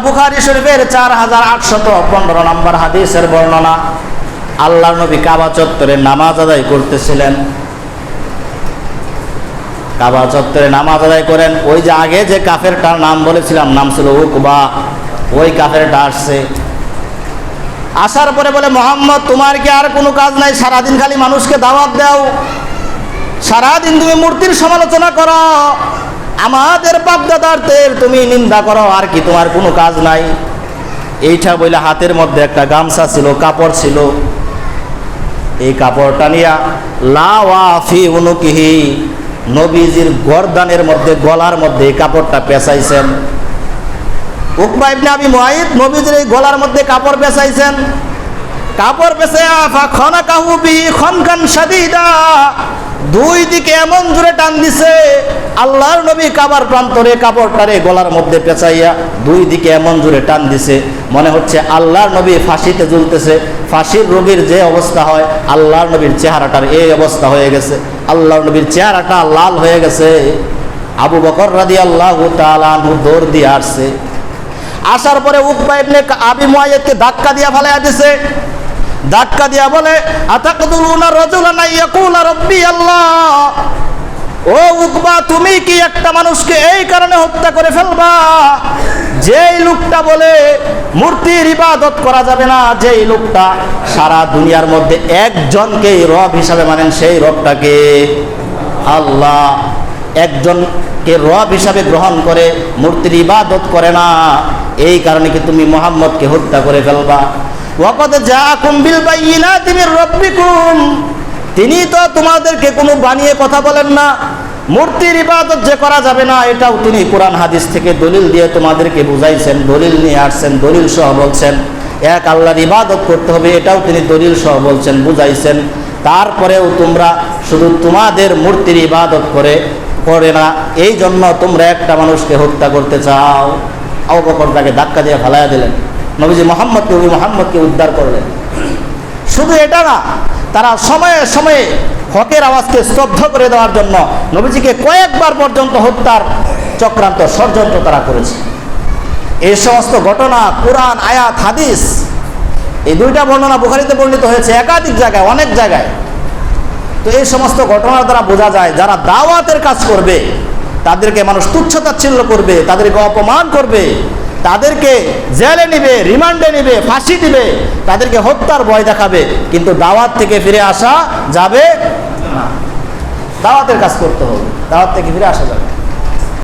বুখারী শরীফের 4815 নম্বর হাদিসের বর্ণনা। আল্লাহর নবী কাবা চত্বরে নামাজ আদায় করতেছিলেন। কাবা চত্বরে নামাজ আদায় করেন। ওই যে আগে যে কাফেরটার নাম বলেছিলাম, নাম ছিল উকবা, ওই কাফেরটা আসছে। আসার পরে বলে, মুহাম্মদ তোমার কি আর কোনো কাজ নাই? সারাদিন খালি মানুষকে দাওয়াত দাও, সারাদিন তুমি মূর্তির সমালোচনা করো, আমাদের বাপদাদাদের তুমি নিন্দা করো, আর কি তোমার কোনো কাজ নাই? এইটা বলে হাতের মধ্যে একটা গামছা ছিল, কাপড় ছিল। এই কাপড়টা নিয়া লাওয়াফি উনুকিহি, নবীজির গর্দানের মধ্যে, গলার মধ্যে এই কাপড়টা পেঁচাইছেন। উকবা ইবনে আবি মুআইদ নবীজির এই গলার মধ্যে কাপড় পেঁচাইছেন। কাপড় পেঁচাইয়া ফাখানাকাহু বিহি খানকান শাদীদা, দুই দিকে এমন জোরে টান দিছে, আল্লাহর নবী কাবার প্রান্তরে কাপড়টারে গলার মধ্যে পেঁচাইয়া দুই দিকে এমন জোরে টান দিছে, মনে হচ্ছে আল্লাহর নবী ফাঁসিতে ঝুলতেছে। ফাঁসির রোগীর যে অবস্থা হয়, আল্লাহর নবীর চেহারাটার এই অবস্থা হয়ে গেছে। আল্লাহর নবীর চেহারাটা লাল হয়ে গেছে। আবু বকর রাদিয়াল্লাহু তাআলা আনহু দৌড় দিয়ে আসছে। আসার পরে উকবা ইবনে আবি মুআইদকে ধাক্কা দিয়া ফেলাইয়া দিছে। ধাক্কা দিয়া বলে, আতাকদুলুনা রাজুলান ইয়াকুলা রাব্বি আল্লাহ, ও উকবা তুমি কি একটা মানুষকে এই কারণে হত্যা করে ফেলবা যেই লোকটা বলে মূর্তির ইবাদত করা যাবে না, যেই লোকটা সারা দুনিয়ার মধ্যে একজনকে রব হিসাবে মানেন, সেই রবটাকে আল্লাহ, একজনকে রব হিসাবে গ্রহণ করে মূর্তির ইবাদত করে না, এই কারণে কি তুমি মুহাম্মদকে হত্যা করে ফেলবা? ওয়াকাদ জাআকুম বিল বাইয়িনাতি মির রাব্বিকুম, তিনি তো তোমাদেরকে কোনো বানিয়ে কথা বলেন না। মূর্তির ইবাদত যে করা যাবে না, এটাও তিনি কোরআন হাদিস থেকে দলিল দিয়ে তোমাদেরকে বুঝাইছেন, দলিল নিয়ে আসছেন, দলিল সহ বলছেন। এক আল্লাহর ইবাদত করতে হবে, এটাও তিনি দলিল সহ বলছেন, বুঝাইছেন। তারপরেও তোমরা শুধু তোমাদের মূর্তির ইবাদত করে না, এই জন্য তোমরা একটা মানুষকে হত্যা করতে চাও। আবু বকর তাকে ধাক্কা দিয়ে ফেলাইয়া দিলেন। নবীজি মুহাম্মদকে উদ্ধার করলেন। শুধু এটা না, তারা সময়ে সময়ে হকের আওয়াজকে স্তব্ধ করে দেওয়ার জন্য নবীজিকে কয়েকবার পর্যন্ত হত্যার চক্রান্ত, ষড়যন্ত্র তারা করেছে। এই সমস্ত ঘটনা কুরআন, আয়াত, হাদিস, এই দুইটা বর্ণনা বুখারীতে বর্ণিত হয়েছে একাধিক জায়গায়, অনেক জায়গায়। তো এই সমস্ত ঘটনার দ্বারা বোঝা যায়, যারা দাওয়াতের কাজ করবে তাদেরকে মানুষ তুচ্ছ-তাচ্ছিল্য করবে, তাদেরকে অপমান করবে, তাদেরকে জেলে নিবে, রিমান্ডে নিবে, ফাঁসি দিবে, তাদেরকে হত্যার ভয় দেখাবে, কিন্তু দাওয়াত থেকে ফিরে আসা যাবে না। দাওয়াতের কাজ করতে হবে, দাওয়াত থেকে ফিরে আসা যাবে।